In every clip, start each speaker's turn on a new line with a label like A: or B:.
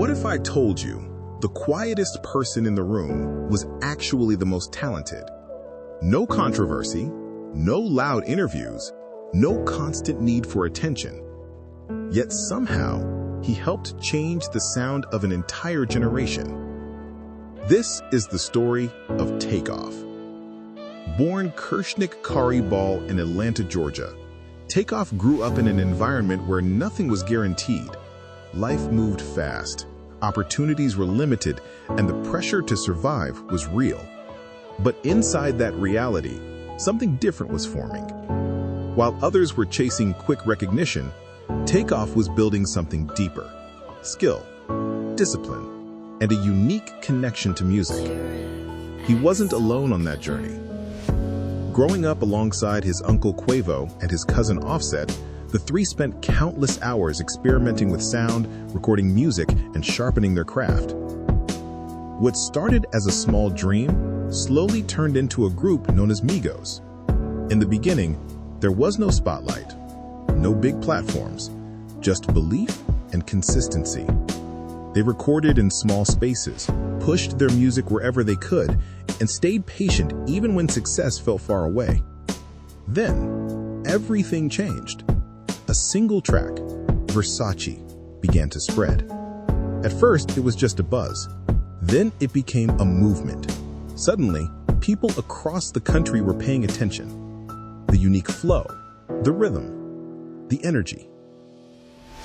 A: What if I told you the quietest person in the room was actually the most talented? No controversy, no loud interviews, no constant need for attention. Yet somehow, he helped change the sound of an entire generation. This is the story of Takeoff. Born Kershnik Kari Ball in Atlanta, Georgia, Takeoff grew up in an environment where nothing was guaranteed. Life moved fast, opportunities were limited, and the pressure to survive was real. But inside that reality, something different was forming. While others were chasing quick recognition, Takeoff was building something deeper: skill, discipline, and a unique connection to music. He wasn't alone on that journey. Growing up alongside his uncle Quavo and his cousin Offset, the three spent countless hours experimenting with sound, recording music, and sharpening their craft. What started as a small dream slowly turned into a group known as Migos. In the beginning, there was no spotlight, no big platforms, just belief and consistency. They recorded in small spaces, pushed their music wherever they could, and stayed patient even when success felt far away. Then, everything changed. A single track, Versace, began to spread. At first, it was just a buzz. Then it became a movement. Suddenly, people across the country were paying attention. The unique flow, the rhythm, the energy.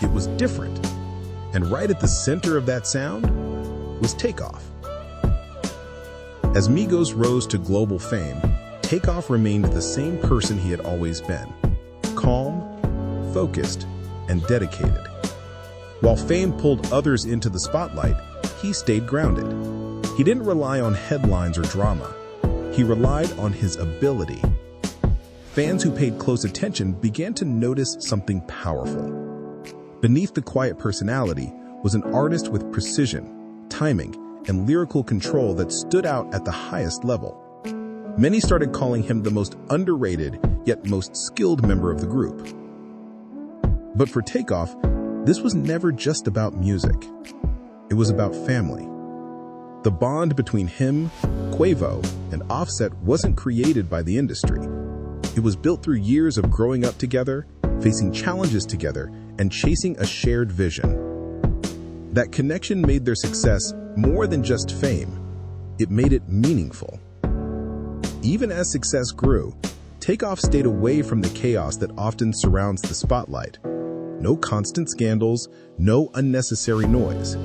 A: It was different. And right at the center of that sound was Takeoff. As Migos rose to global fame, Takeoff remained the same person he had always been: calm, focused, and dedicated. While fame pulled others into the spotlight, he stayed grounded. He didn't rely on headlines or drama. He relied on his ability. Fans who paid close attention began to notice something powerful. Beneath the quiet personality was an artist with precision, timing, and lyrical control that stood out at the highest level. Many started calling him the most underrated yet most skilled member of the group. But for Takeoff, this was never just about music. It was about family. The bond between him, Quavo, and Offset wasn't created by the industry. It was built through years of growing up together, facing challenges together, and chasing a shared vision. That connection made their success more than just fame. It made it meaningful. Even as success grew, Takeoff stayed away from the chaos that often surrounds the spotlight. No constant scandals, no unnecessary noise.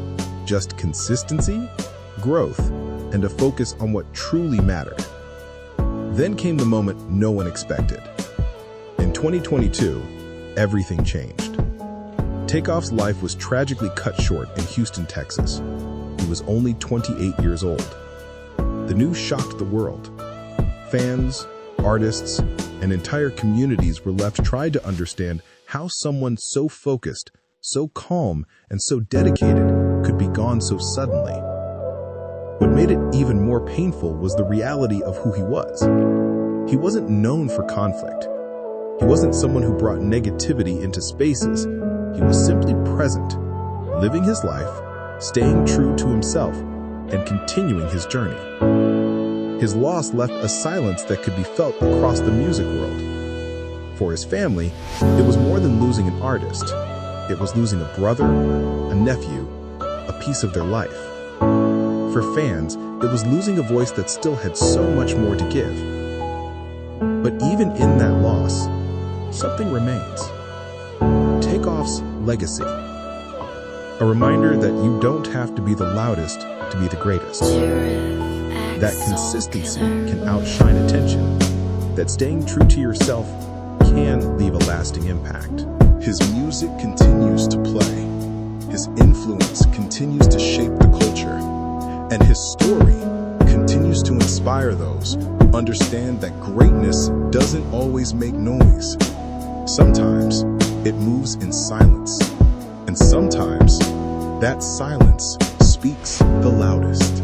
A: Just consistency, growth, and a focus on what truly mattered. Then came the moment no one expected. In 2022, everything changed. Takeoff's life was tragically cut short in Houston, Texas. He was only 28 years old. The news shocked the world. Fans, artists, and entire communities were left trying to understand how someone so focused, so calm, and so dedicated could be gone so suddenly. What made it even more painful was the reality of who he was. He wasn't known for conflict. He wasn't someone who brought negativity into spaces. He was simply present, living his life, staying true to himself, and continuing his journey. His loss left a silence that could be felt across the music world. For his family, it was more than losing an artist. It was losing a brother, a nephew, a piece of their life. For fans, it was losing a voice that still had so much more to give. But even in that loss, something remains. Takeoff's legacy. A reminder that you don't have to be the loudest to be the greatest. That consistency can outshine attention. That staying true to yourself can leave a lasting impact.
B: His music continues to play. His influence continues to shape the culture. And his story continues to inspire those who understand that greatness doesn't always make noise. Sometimes it moves in silence. And sometimes that silence speaks the loudest.